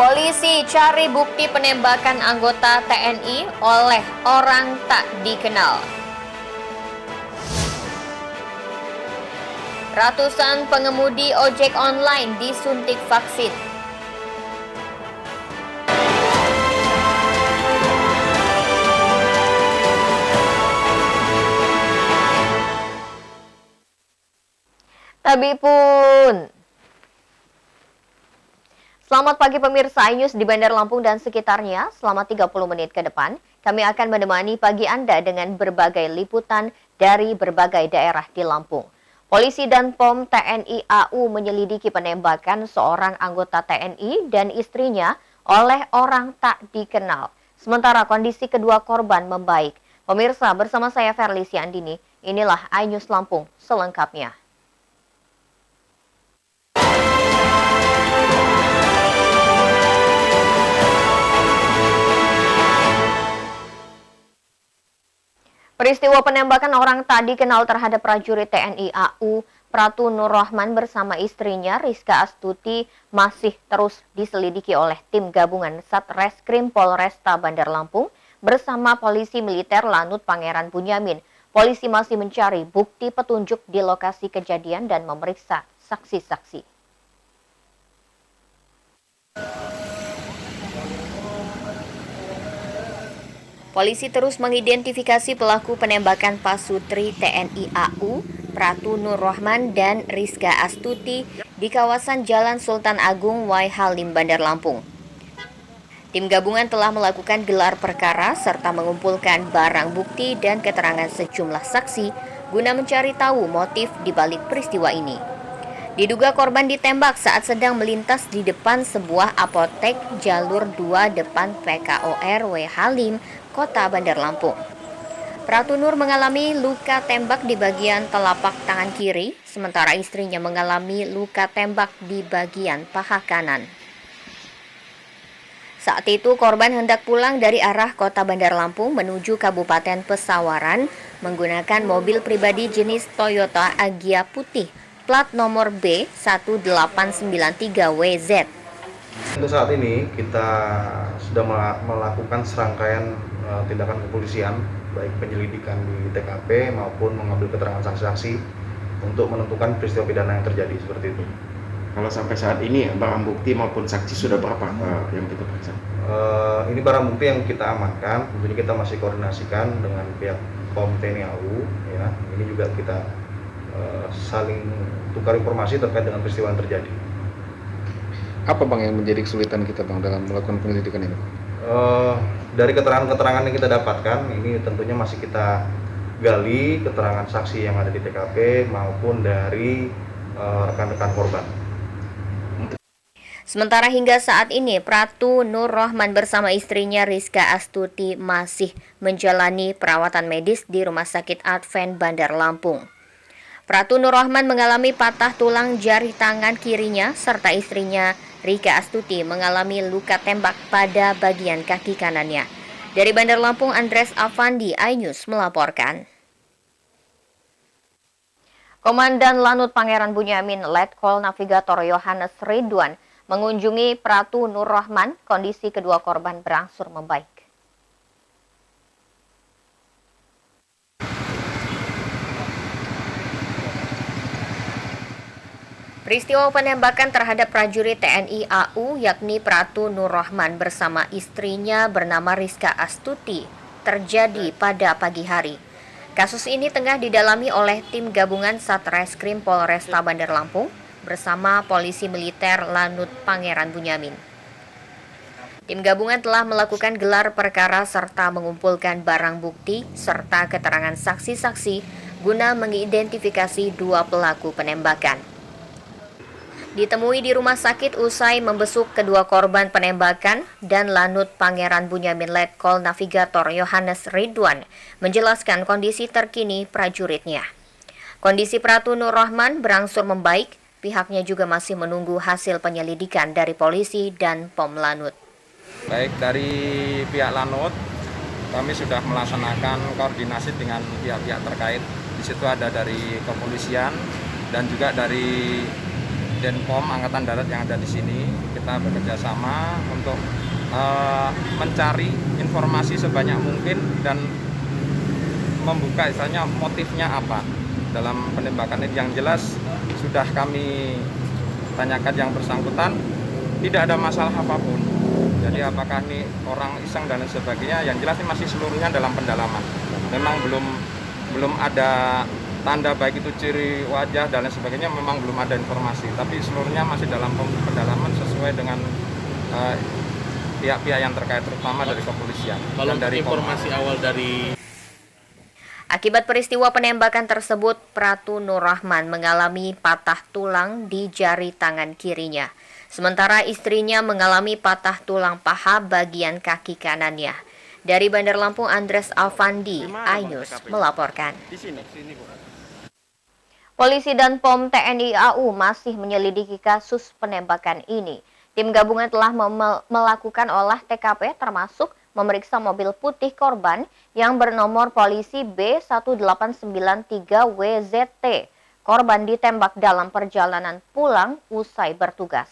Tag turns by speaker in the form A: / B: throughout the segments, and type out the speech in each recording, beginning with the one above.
A: Polisi cari bukti penembakan anggota TNI oleh orang tak dikenal. Ratusan pengemudi ojek online disuntik vaksin. Tabipun. Selamat pagi pemirsa iNews di Bandar Lampung dan sekitarnya. Selama 30 menit ke depan, kami akan menemani pagi Anda dengan berbagai liputan dari berbagai daerah di Lampung. Polisi dan POM TNI AU menyelidiki penembakan seorang anggota TNI dan istrinya oleh orang tak dikenal. Sementara kondisi kedua korban membaik. Pemirsa, bersama saya Ferlisi Andini, inilah iNews Lampung selengkapnya. Peristiwa penembakan orang tak dikenal terhadap prajurit TNI AU Pratu Nur Rahman bersama istrinya Rizka Astuti masih terus diselidiki oleh tim gabungan Satreskrim Polresta Bandar Lampung bersama polisi militer Lanut Pangeran Bunyamin. Polisi masih mencari bukti petunjuk di lokasi kejadian dan memeriksa saksi-saksi. Polisi terus mengidentifikasi pelaku penembakan Pasutri TNI AU, Pratu Nur Rahman dan Rizka Astuti di kawasan Jalan Sultan Agung Wai Halim, Bandar Lampung. Tim gabungan telah melakukan gelar perkara serta mengumpulkan barang bukti dan keterangan sejumlah saksi guna mencari tahu motif di balik peristiwa ini. Diduga korban ditembak saat sedang melintas di depan sebuah apotek jalur 2 depan PKOR Wai Halim, Kota Bandar Lampung. Pratu Nur mengalami luka tembak di bagian telapak tangan kiri, sementara istrinya mengalami luka tembak di bagian paha kanan. Saat itu korban hendak pulang dari arah Kota Bandar Lampung menuju Kabupaten Pesawaran menggunakan mobil pribadi jenis Toyota Agya putih plat nomor B1893WZ.
B: Untuk saat ini kita sudah melakukan serangkaian tindakan kepolisian, baik penyelidikan di TKP maupun mengambil keterangan saksi-saksi untuk menentukan peristiwa pidana yang terjadi seperti itu.
C: Kalau sampai saat ini barang bukti maupun saksi sudah berapa yang kita periksa?
B: Ini barang bukti yang kita amankan, tentunya kita masih koordinasikan dengan pihak POM TNI AU. Ya, ini juga kita saling tukar informasi terkait dengan peristiwa yang terjadi.
D: Apa Bang yang menjadi kesulitan kita Bang dalam melakukan penyelidikan ini?
B: Dari keterangan-keterangan yang kita dapatkan, ini tentunya masih kita gali keterangan saksi yang ada di TKP maupun dari rekan-rekan korban.
A: Sementara hingga saat ini, Pratu Nur Rahman bersama istrinya Rizka Astuti masih menjalani perawatan medis di Rumah Sakit Advent Bandar Lampung. Pratu Nur Rahman mengalami patah tulang jari tangan kirinya, serta istrinya Rizka Astuti mengalami luka tembak pada bagian kaki kanannya. Dari Bandar Lampung, Andres Afandi, iNews melaporkan. Komandan Lanut Pangeran Bunyamin, Letkol Navigator Yohanes Ridwan mengunjungi Pratu Nur Rahman. Kondisi kedua korban berangsur membaik. Peristiwa penembakan terhadap prajurit TNI AU yakni Pratu Nur Rahman bersama istrinya bernama Rizka Astuti terjadi pada pagi hari. Kasus ini tengah didalami oleh tim gabungan Satreskrim Polresta Bandar Lampung bersama polisi militer Lanut Pangeran Bunyamin. Tim gabungan telah melakukan gelar perkara serta mengumpulkan barang bukti serta keterangan saksi-saksi guna mengidentifikasi dua pelaku penembakan. Ditemui di rumah sakit usai membesuk kedua korban penembakan dan Lanut Pangeran Bunyamin Letkol Navigator Yohanes Ridwan menjelaskan kondisi terkini prajuritnya. Kondisi Pratu Nur Rahman berangsur membaik, pihaknya juga masih menunggu hasil penyelidikan dari polisi dan POM Lanut.
E: Baik dari pihak Lanut, kami sudah melaksanakan koordinasi dengan pihak-pihak terkait. Di situ ada dari kepolisian dan juga dari Denpom Angkatan Darat yang ada di sini. Kita bekerja sama untuk mencari informasi sebanyak mungkin dan membuka istilahnya motifnya apa dalam penembakan ini. Yang jelas sudah kami tanyakan yang bersangkutan, tidak ada masalah apapun. Jadi apakah ini orang iseng dan lain sebagainya, yang jelas ini masih seluruhnya dalam pendalaman. Memang belum ada tanda baik itu ciri wajah dan lain sebagainya, memang belum ada informasi. Tapi seluruhnya masih dalam pendalaman sesuai dengan pihak-pihak yang terkait, terutama dari kepolisian.
F: Kalau
E: dan dari
F: informasi awal dari
A: Akibat peristiwa penembakan tersebut, Pratu Nurrahman mengalami patah tulang di jari tangan kirinya. Sementara istrinya mengalami patah tulang paha bagian kaki kanannya. Dari Bandar Lampung, Andres Alfandi, iNews melaporkan. Polisi dan POM TNI AU masih menyelidiki kasus penembakan ini. Tim gabungan telah melakukan olah TKP termasuk memeriksa mobil putih korban yang bernomor polisi B1893WZT. Korban ditembak dalam perjalanan pulang usai bertugas.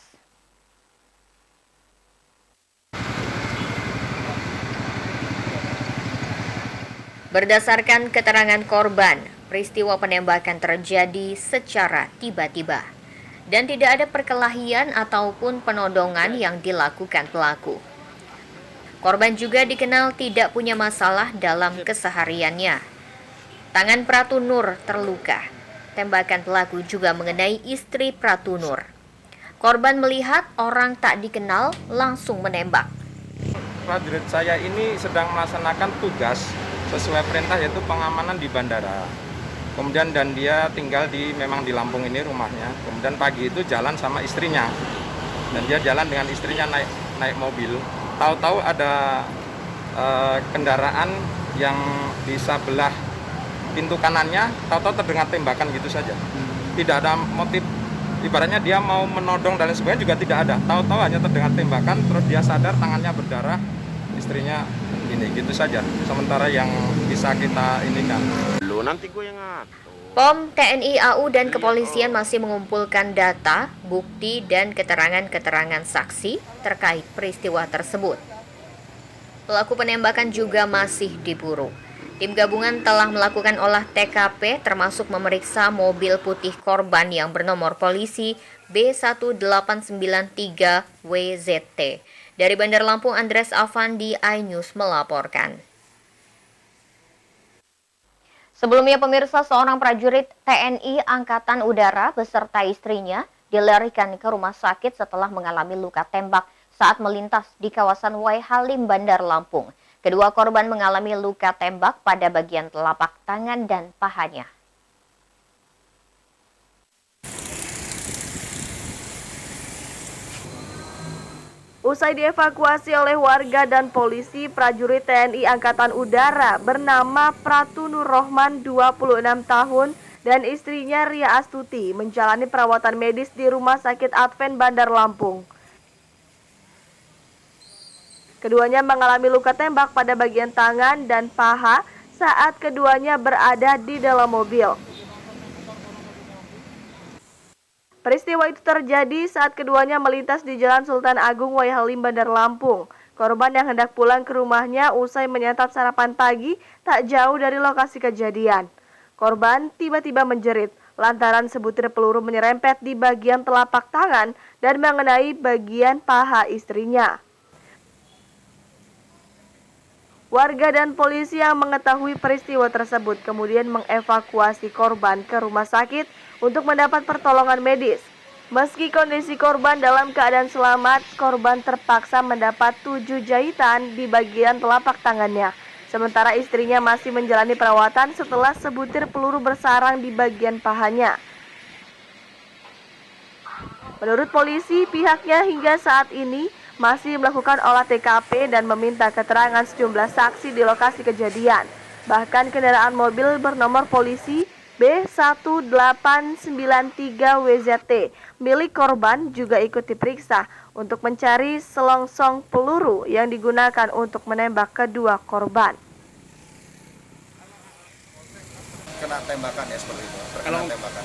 A: Berdasarkan keterangan korban, peristiwa penembakan terjadi secara tiba-tiba dan tidak ada perkelahian ataupun penodongan yang dilakukan pelaku. Korban juga dikenal tidak punya masalah dalam kesehariannya. Tangan Pratu Nur terluka. Tembakan pelaku juga mengenai istri Pratu Nur. Korban melihat orang tak dikenal langsung menembak.
E: Prajurit saya ini sedang melaksanakan tugas sesuai perintah, yaitu pengamanan di bandara. Kemudian dan dia tinggal memang di Lampung ini rumahnya. Kemudian pagi itu jalan sama istrinya. Dan dia jalan dengan istrinya naik mobil. Tahu-tahu ada kendaraan yang di sebelah pintu kanannya, tahu-tahu terdengar tembakan gitu saja. Tidak ada motif, ibaratnya dia mau menodong dan lain sebagainya juga tidak ada. Tahu-tahu hanya terdengar tembakan, terus dia sadar tangannya berdarah, istrinya ini gitu saja. Sementara yang bisa kita inikan.
C: Lo nanti gue yang ngatur.
A: POM, TNI AU, dan kepolisian masih mengumpulkan data, bukti, dan keterangan-keterangan saksi terkait peristiwa tersebut. Pelaku penembakan juga masih diburu. Tim gabungan telah melakukan olah TKP termasuk memeriksa mobil putih korban yang bernomor polisi B1893WZT. Dari Bandar Lampung, Andres Alfandi, iNews melaporkan. Sebelumnya pemirsa, seorang prajurit TNI Angkatan Udara beserta istrinya dilarikan ke rumah sakit setelah mengalami luka tembak saat melintas di kawasan Wai Halim, Bandar Lampung. Kedua korban mengalami luka tembak pada bagian telapak tangan dan pahanya.
G: Usai dievakuasi oleh warga dan polisi, prajurit TNI Angkatan Udara bernama Pratu Nurrahman 26 tahun dan istrinya Ria Astuti menjalani perawatan medis di Rumah Sakit Advent Bandar Lampung. Keduanya mengalami luka tembak pada bagian tangan dan paha saat keduanya berada di dalam mobil. Peristiwa itu terjadi saat keduanya melintas di Jalan Sultan Agung Wai Halim, Bandar Lampung. Korban yang hendak pulang ke rumahnya usai menyantap sarapan pagi tak jauh dari lokasi kejadian. Korban tiba-tiba menjerit lantaran sebutir peluru menyerempet di bagian telapak tangan dan mengenai bagian paha istrinya. Warga dan polisi yang mengetahui peristiwa tersebut kemudian mengevakuasi korban ke rumah sakit untuk mendapat pertolongan medis. Meski kondisi korban dalam keadaan selamat, korban terpaksa mendapat 7 jahitan di bagian telapak tangannya. Sementara istrinya masih menjalani perawatan setelah sebutir peluru bersarang di bagian pahanya. Menurut polisi, pihaknya hingga saat ini masih melakukan olah TKP dan meminta keterangan sejumlah saksi di lokasi kejadian. Bahkan kendaraan mobil bernomor polisi B1893WZT milik korban juga ikut diperiksa untuk mencari selongsong peluru yang digunakan untuk menembak kedua korban.
B: kena tembakan ya seperti itu. Terkena tembakan.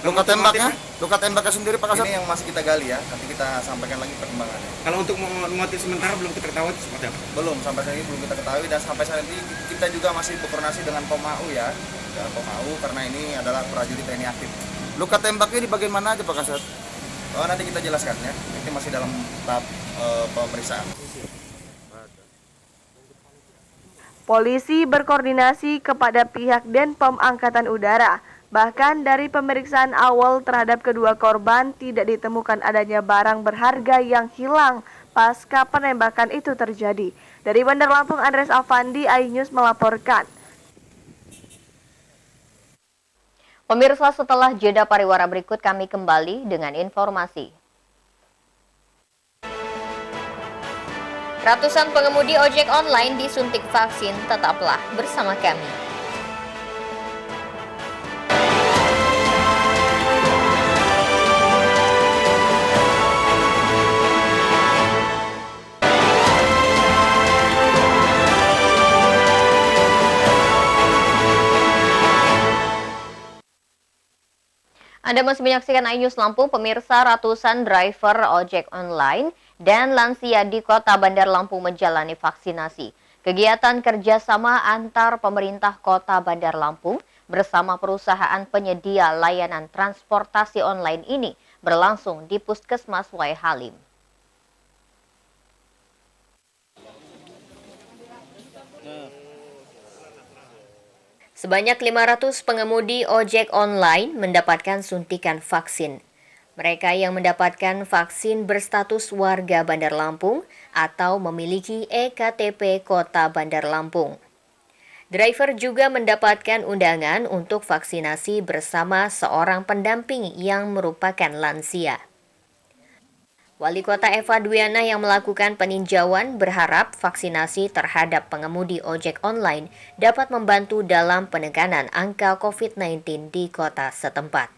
F: Luka tembaknya sendiri Pak Kasat?
B: Ini yang masih kita gali ya, nanti kita sampaikan lagi perkembangannya.
F: Kalau untuk motif sementara belum kita ketahui seperti apa?
B: Belum, sampai saat ini belum kita ketahui, dan sampai saat ini kita juga masih berkoordinasi dengan POMAU ya. Dengan POMAU karena ini adalah prajurit TNI aktif.
F: Luka tembaknya di bagian mana aja Pak Kasat?
B: Oh, nanti kita jelaskan ya, ini masih dalam tahap pemeriksaan.
G: Polisi berkoordinasi kepada pihak Denpom Angkatan Udara. Bahkan dari pemeriksaan awal terhadap kedua korban tidak ditemukan adanya barang berharga yang hilang pasca penembakan itu terjadi. Dari Bandar Lampung, Andres Afandi, iNews melaporkan.
A: Pemirsa, setelah jeda pariwara berikut kami kembali dengan informasi. Ratusan pengemudi ojek online disuntik vaksin, tetaplah bersama kami. Anda masih menyaksikan iNews Lampung, pemirsa. Ratusan driver ojek online dan lansia di Kota Bandar Lampung menjalani vaksinasi. Kegiatan kerjasama antar pemerintah Kota Bandar Lampung bersama perusahaan penyedia layanan transportasi online ini berlangsung di Puskesmas Wai Halim. Sebanyak 500 pengemudi ojek online mendapatkan suntikan vaksin. Mereka yang mendapatkan vaksin berstatus warga Bandar Lampung atau memiliki EKTP Kota Bandar Lampung. Driver juga mendapatkan undangan untuk vaksinasi bersama seorang pendamping yang merupakan lansia. Wali Kota Eva Dwiana yang melakukan peninjauan berharap vaksinasi terhadap pengemudi ojek online dapat membantu dalam penekanan angka COVID-19 di kota setempat.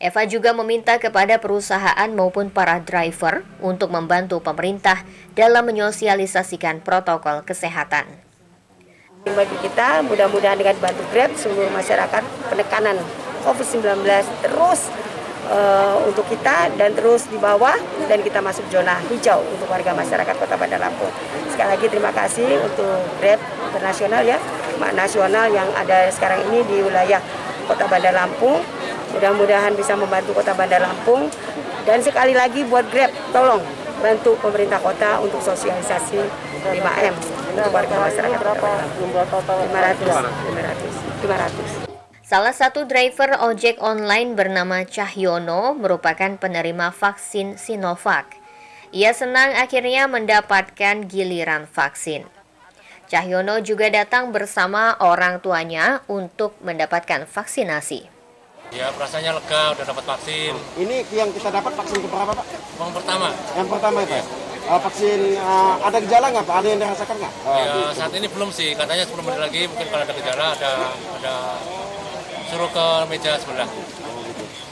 A: Eva juga meminta kepada perusahaan maupun para driver untuk membantu pemerintah dalam menyosialisasikan protokol kesehatan.
H: Bagi kita, mudah-mudahan dengan bantu Grab, seluruh masyarakat penekanan COVID-19 terus untuk kita dan terus di bawah, dan kita masuk zona hijau untuk warga masyarakat Kota Bandar Lampung. Sekali lagi terima kasih untuk Grab internasional ya, nasional yang ada sekarang ini di wilayah Kota Bandar Lampung. Mudah-mudahan bisa membantu Kota Bandar Lampung, dan sekali lagi buat Grab, tolong bantu pemerintah kota untuk sosialisasi 5M untuk warga masyarakat Kota Bandar Lampung. 500.
A: Salah satu driver ojek online bernama Cahyono merupakan penerima vaksin Sinovac. Ia senang akhirnya mendapatkan giliran vaksin. Cahyono juga datang bersama orang tuanya untuk mendapatkan vaksinasi.
I: Ya, rasanya lega udah dapat vaksin.
F: Ini yang kita dapat vaksin keberapa Pak?
I: Yang pertama.
F: Yang pertama ya Pak? Vaksin ada gejala nggak Pak? Ada yang dirasakan nggak?
I: Ya, saat ini belum sih. Katanya 10 menit lagi mungkin kalau ada gejala ada suruh ke meja sebelah.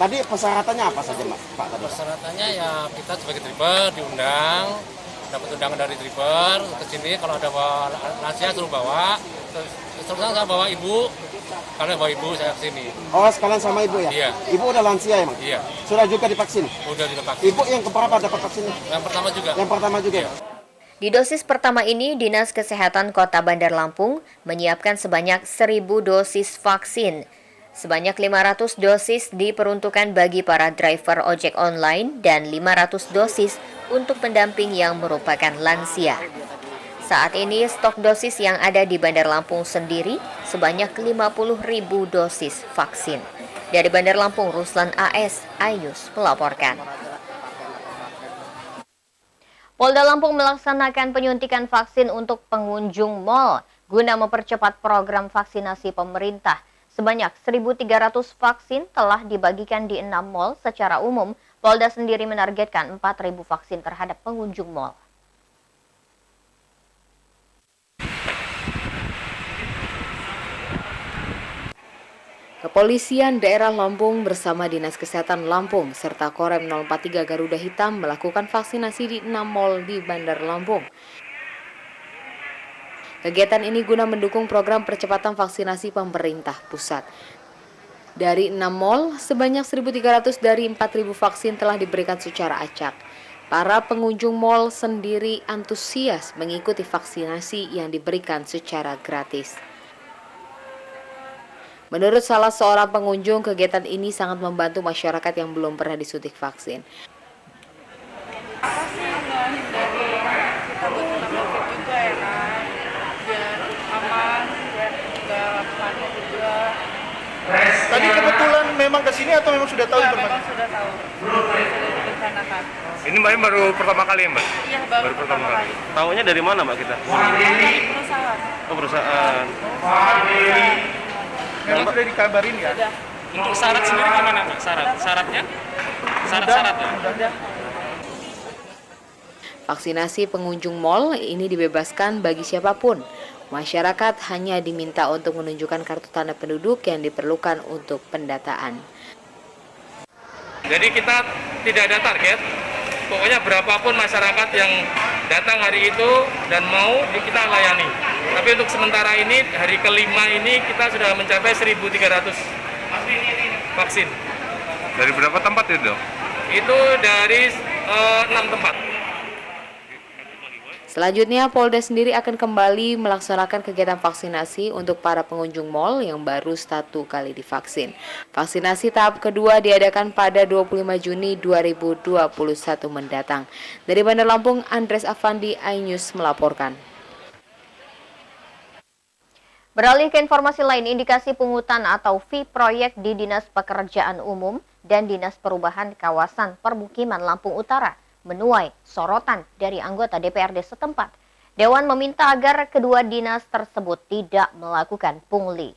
F: Tadi persyaratannya apa saja Pak?
I: Persyaratannya ya kita sebagai driver diundang, dapat undangan dari driver ke sini. Kalau ada lansia suruh bawa, terus saya bawa ibu. Kalau bawa ibu saya ke sini.
F: Oh, sekalian sama ibu ya?
I: Iya.
F: Ibu udah lansia emang?
I: Iya.
F: Sudah juga divaksin?
I: Udah divaksin.
F: Ibu yang keberapa dapat vaksinnya?
I: Yang pertama juga.
F: Yang pertama juga.
I: Iya.
A: Di dosis pertama ini, Dinas Kesehatan Kota Bandar Lampung menyiapkan sebanyak 1.000 dosis vaksin. Sebanyak 500 dosis diperuntukkan bagi para driver ojek online dan 500 dosis untuk pendamping yang merupakan lansia. Saat ini stok dosis yang ada di Bandar Lampung sendiri sebanyak 50.000 dosis vaksin. Dari Bandar Lampung, Ruslan AS, iNews melaporkan. Polda Lampung melaksanakan penyuntikan vaksin untuk pengunjung mal guna mempercepat program vaksinasi pemerintah. Sebanyak 1.300 vaksin telah dibagikan di 6 mal secara umum. Polda sendiri menargetkan 4.000 vaksin terhadap pengunjung mal. Kepolisian Daerah Lampung bersama Dinas Kesehatan Lampung serta Korem 043 Garuda Hitam melakukan vaksinasi di 6 mal di Bandar Lampung.
J: Kegiatan ini guna mendukung program percepatan vaksinasi pemerintah pusat. Dari 6 mal, sebanyak 1.300 dari 4.000 vaksin telah diberikan secara acak. Para pengunjung mal sendiri antusias mengikuti vaksinasi yang diberikan secara gratis. Menurut salah seorang pengunjung, kegiatan ini sangat membantu masyarakat yang belum pernah disuntik vaksin.
K: Apa sih menghindari kita buat kena COVID juga ya kan, biar aman, biar nggak panik juga.
F: Tadi kebetulan memang kesini atau memang sudah tahu informasi?
K: Memang sudah tahu, sudah direncanakan.
L: Ini Mbak baru pertama kali ya Mbak?
K: Iya, baru pertama kali.
L: Tahunya dari mana Mbak kita?
K: Dari perusahaan.
L: Oh perusahaan.
F: Memang sudah dikabarin ya?
K: Sudah.
I: Untuk syarat sendiri gimana Mbak? Syaratnya? Syarat-syaratnya?
K: Sudah.
J: Vaksinasi pengunjung mal ini dibebaskan bagi siapapun. Masyarakat hanya diminta untuk menunjukkan kartu tanda penduduk yang diperlukan untuk pendataan.
L: Jadi kita tidak ada target. Pokoknya berapapun masyarakat yang datang hari itu dan mau kita layani. Tapi untuk sementara ini hari kelima ini kita sudah mencapai 1.300 vaksin. Dari berapa tempat itu? Itu dari 6 tempat.
J: Selanjutnya, Polda sendiri akan kembali melaksanakan kegiatan vaksinasi untuk para pengunjung mal yang baru 1 kali divaksin. Vaksinasi tahap kedua diadakan pada 25 Juni 2021 mendatang. Dari Bandar Lampung, Andres Afandi, iNews melaporkan.
A: Beralih ke informasi lain, indikasi pungutan atau fee proyek di Dinas Pekerjaan Umum dan Dinas Perubahan Kawasan Permukiman Lampung Utara menuai sorotan dari anggota DPRD setempat. Dewan meminta agar kedua dinas tersebut tidak melakukan pungli.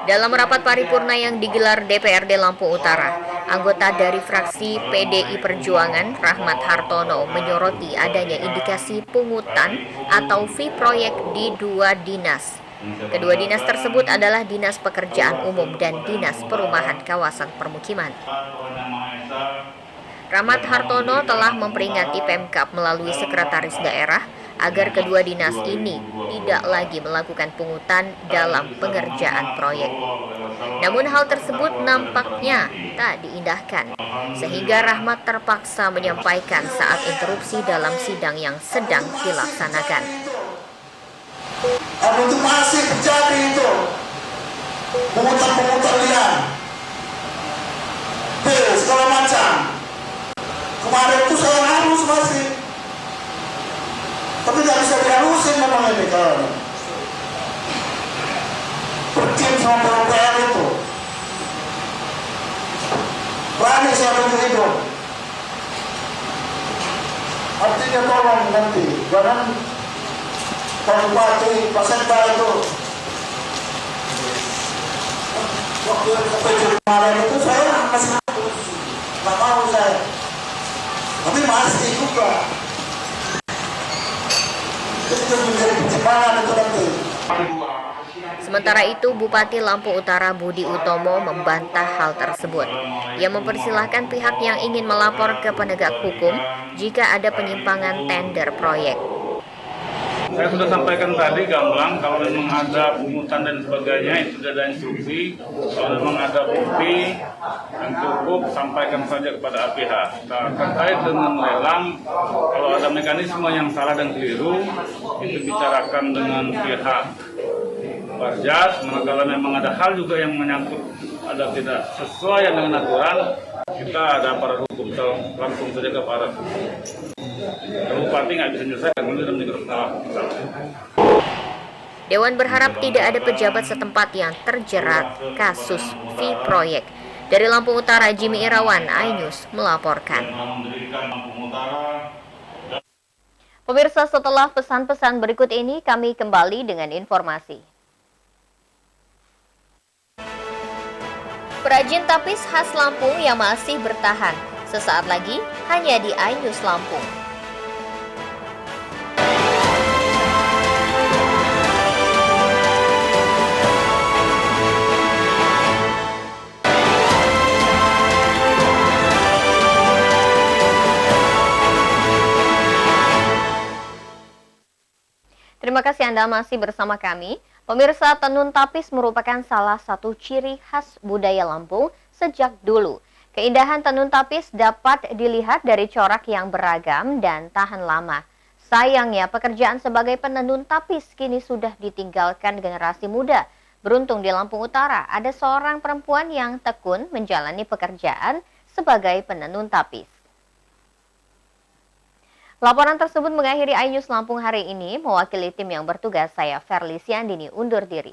A: Dalam rapat paripurna yang digelar DPRD Lampung Utara, anggota dari fraksi PDI Perjuangan Rahmat Hartono menyoroti adanya indikasi pungutan atau fee proyek di dua dinas. Kedua dinas tersebut adalah Dinas Pekerjaan Umum dan Dinas Perumahan Kawasan Permukiman. Rahmat Hartono telah memperingati Pemkab melalui sekretaris daerah agar kedua dinas ini tidak lagi melakukan pungutan dalam pengerjaan proyek. Namun hal tersebut nampaknya tak diindahkan, sehingga Rahmat terpaksa menyampaikan saat interupsi dalam sidang yang sedang dilaksanakan.
M: Itu masih terjadi itu pungutan liar, segala macam. Kemarin itu saya harus masih, tapi nggak bisa diharusin memang ini kan. Bertim sama PUPR itu, berani saya tunjuk itu. Artinya tolong nanti jangan Pak Bupati, Pak Sekda itu waktu kemarin itu saya masih nggak mau saya, tapi masih juga itu menjadi pertimbangan itu nanti.
A: Sementara itu, Bupati Lampung Utara Budi Utomo membantah hal tersebut. Ia mempersilahkan pihak yang ingin melapor ke penegak hukum jika ada penyimpangan tender proyek.
N: Saya sudah sampaikan tadi gamblang, kalau memang ada pungutan dan sebagainya itu sudah ada instruksi. Kalau memang ada bukti yang cukup, sampaikan saja kepada APH. Nah, terkait dengan lelang, kalau ada mekanisme yang salah dan keliru, itu bicarakan dengan pihak Barjas. Kalau memang ada hal juga yang menyangkut ada tidak sesuai dengan aturan, kita ada aparat hukum, langsung saja ke aparat hukum. Bupati nggak bisa menyelesaikan, sudah menjadi salah.
A: Dewan berharap tidak ada pejabat setempat yang terjerat kasus fee proyek. Dari Lampung Utara, Jimmy Irawan, iNews melaporkan. Pemirsa, setelah pesan-pesan berikut ini, kami kembali dengan informasi. Perajin tapis khas Lampung yang masih bertahan. Sesaat lagi, hanya di iNews Lampung. terima kasih Anda masih bersama kami. Pemirsa, tenun tapis merupakan salah satu ciri khas budaya Lampung sejak dulu. Keindahan tenun tapis dapat dilihat dari corak yang beragam dan tahan lama. Sayangnya, pekerjaan sebagai penenun tapis kini sudah ditinggalkan generasi muda. Beruntung di Lampung Utara, ada seorang perempuan yang tekun menjalani pekerjaan sebagai penenun tapis. Laporan tersebut mengakhiri iNews Lampung hari ini. Mewakili tim yang bertugas, saya Ferly Siandini undur diri.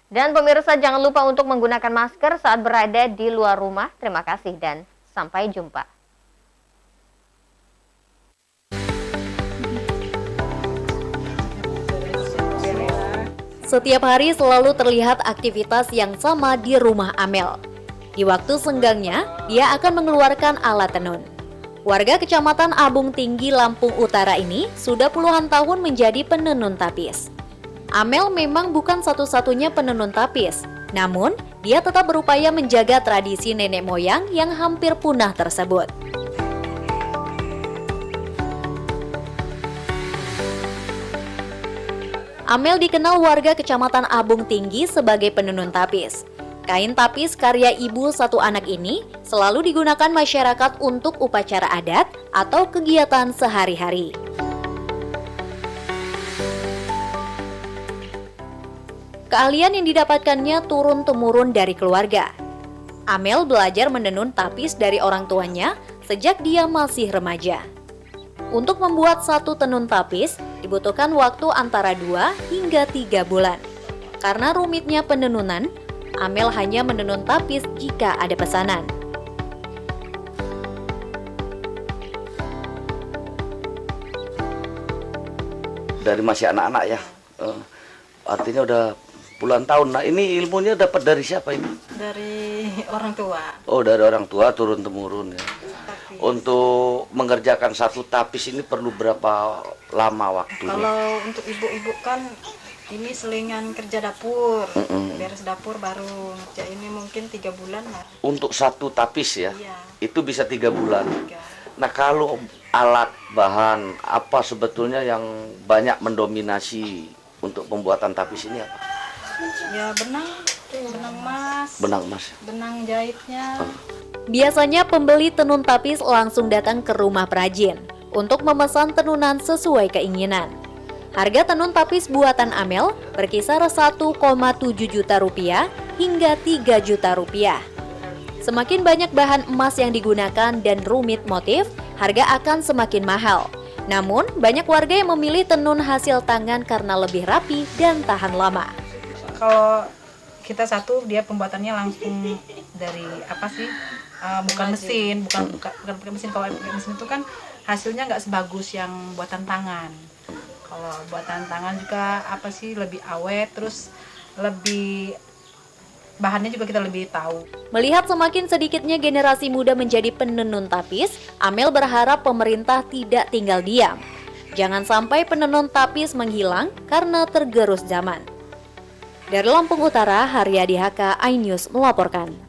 A: Dan pemirsa, jangan lupa untuk menggunakan masker saat berada di luar rumah. Terima kasih dan sampai jumpa.
J: Setiap hari selalu terlihat aktivitas yang sama di rumah Amel. Di waktu senggangnya, dia akan mengeluarkan alat tenun. Warga Kecamatan Abung Tinggi, Lampung Utara ini sudah puluhan tahun menjadi penenun tapis. Amel memang bukan satu-satunya penenun tapis, namun dia tetap berupaya menjaga tradisi nenek moyang yang hampir punah tersebut. Amel dikenal warga Kecamatan Abung Tinggi sebagai penenun tapis. Kain tapis karya ibu satu anak ini selalu digunakan masyarakat untuk upacara adat atau kegiatan sehari-hari. Keahlian yang didapatkannya turun-temurun dari keluarga. Amel belajar menenun tapis dari orang tuanya sejak dia masih remaja. Untuk membuat satu tenun tapis dibutuhkan waktu antara 2 hingga 3 bulan. Karena rumitnya penenunan, Amel hanya menenun tapis jika ada pesanan.
O: Dari masih anak-anak ya, artinya udah puluhan tahun. Nah ini ilmunya dapat dari siapa ini?
P: Dari orang tua.
O: Oh, dari orang tua turun-temurun ya. Untuk mengerjakan satu tapis ini perlu berapa lama waktunya?
P: Kalau untuk ibu-ibu kan ini selingan kerja dapur, beres dapur baru ngerjainnya mungkin 3 bulan lah.
O: Untuk satu tapis ya?
P: Iya.
O: Itu bisa 3 bulan. Nah kalau alat bahan apa sebetulnya yang banyak mendominasi untuk pembuatan tapis ini apa?
P: Ya benang emas.
O: Benang emas.
P: Benang jahitnya.
J: Biasanya pembeli tenun tapis langsung datang ke rumah perajin untuk memesan tenunan sesuai keinginan. Harga tenun tapis buatan Amel berkisar 1,7 juta rupiah hingga 3 juta rupiah. Semakin banyak bahan emas yang digunakan dan rumit motif, harga akan semakin mahal. Namun, banyak warga yang memilih tenun hasil tangan karena lebih rapi dan tahan lama.
P: Kalau kita satu, dia pembuatannya langsung dari apa sih? Bukan mesin, bukan pakai mesin. Kalau pakai mesin itu kan hasilnya nggak sebagus yang buatan tangan. Kalau buatan tangan juga apa sih lebih awet, terus lebih bahannya juga kita lebih tahu.
J: Melihat semakin sedikitnya generasi muda menjadi penenun tapis, Amel berharap pemerintah tidak tinggal diam. Jangan sampai penenun tapis menghilang karena tergerus zaman. Dari Lampung Utara, Haryadi Haka, iNews melaporkan.